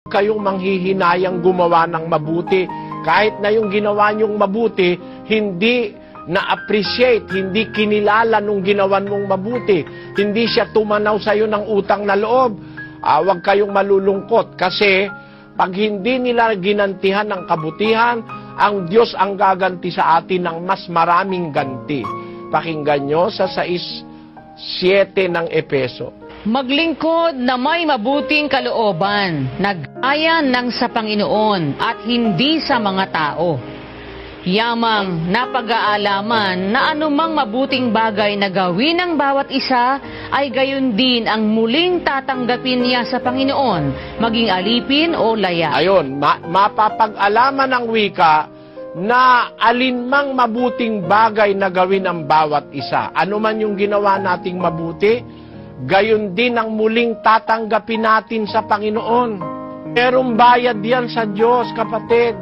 Kayong manghihinayang gumawa ng mabuti. Kahit na yung ginawa niyong mabuti, hindi na-appreciate, hindi kinilala nung ginawan mong mabuti. Hindi siya tumanaw sa'yo ng utang na loob. Huwag kayong malulungkot kasi pag hindi nila ginantihan ng kabutihan, ang Diyos ang gaganti sa atin ng mas maraming ganti. Pakinggan nyo sa 6:7 ng Efeso. Maglingkod na may mabuting kalooban, nagaya ng sa Panginoon at hindi sa mga tao. Yamang napag-aalaman na anumang mabuting bagay na gawin ng bawat isa ay gayon din ang muling tatanggapin niya sa Panginoon, maging alipin o laya. Ayon, mapapag-alaman ng wika na alinmang mabuting bagay na gawin ng bawat isa. Ano man yung ginawa nating mabuti, gayon din ang muling tatanggapin natin sa Panginoon. Merong bayad yan sa Diyos, kapatid.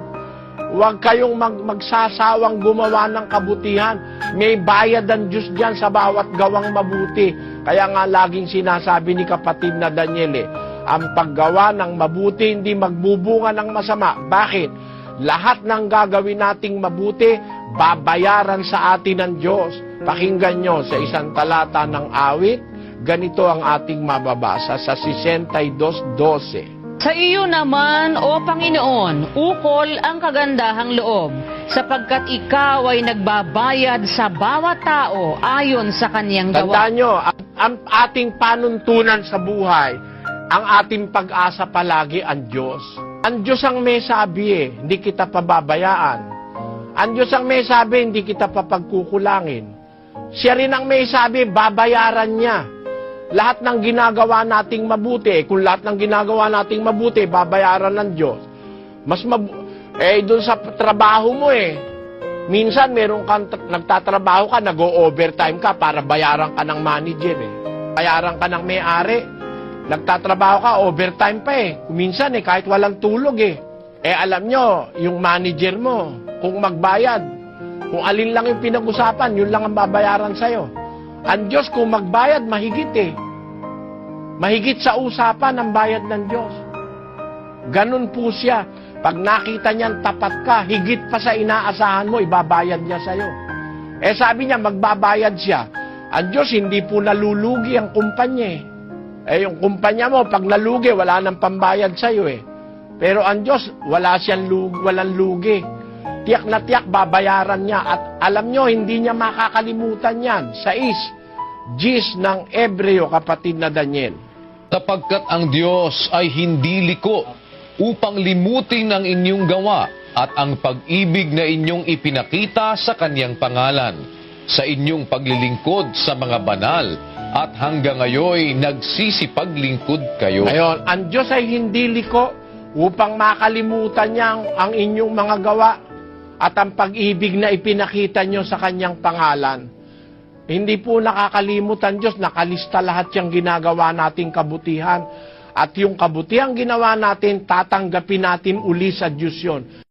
Huwag kayong magsasawang gumawa ng kabutihan. May bayad ang Diyos diyan sa bawat gawang mabuti. Kaya nga laging sinasabi ni kapatid na Daniel, ang paggawa ng mabuti hindi magbubunga ng masama. Bakit? Lahat ng gagawin nating mabuti, babayaran sa atin ng Diyos. Pakinggan nyo sa isang talata ng awit, ganito ang ating mababasa sa 62:12. Sa iyo naman, O Panginoon, ukol ang kagandahang loob, sapagkat ikaw ay nagbabayad sa bawat tao ayon sa kaniyang gawa. Tandaan nyo, ang ating panuntunan sa buhay, ang ating pag-asa palagi ang Diyos. Ang Diyos ang may sabi hindi kita pababayaan. Ang Diyos ang may sabi, hindi kita papagkukulangin. Siya rin ang may sabi, babayaran niya. Lahat ng ginagawa nating mabuti, kung lahat ng ginagawa nating mabuti, babayaran ng Diyos. Doon sa trabaho mo minsan meron kang nagtatrabaho ka, nag-o-overtime ka para bayaran ka ng manager Bayaran ka ng may-ari. Nagtatrabaho ka, overtime pa Minsan kahit walang tulog alam nyo, yung manager mo, kung magbayad, kung alin lang yung pinag-usapan, yun lang ang babayaran sa'yo. Ang Diyos kung magbayad, mahigit Mahigit sa usapan ang bayad ng Diyos. Ganun po siya. Pag nakita niyang tapat ka, higit pa sa inaasahan mo, ibabayad niya sa'yo. Sabi niya, magbabayad siya. Ang Diyos, hindi po nalulugi ang kumpanya yung kumpanya mo, pag nalugi, wala nang pambayad sa'yo Pero ang Diyos, walang lugi. Tiyak na tiyak, babayaran niya. At alam nyo, hindi niya makakalimutan yan. 6:10 ng Ebreo, kapatid na Daniel. Sapagkat ang Diyos ay hindi liko upang limutin ang inyong gawa at ang pag-ibig na inyong ipinakita sa Kaniyang pangalan, sa inyong paglilingkod sa mga banal, at hanggang ngayon nagsisipaglingkod kayo. Ngayon, ang Diyos ay hindi liko upang makalimutan niya ang inyong mga gawa at ang pag-ibig na ipinakita nyo sa Kanyang pangalan. Hindi po nakakalimutan Diyos, nakalista lahat yung ginagawa nating kabutihan. At yung kabutihan ginawa natin, tatanggapin natin uli sa Diyos yun.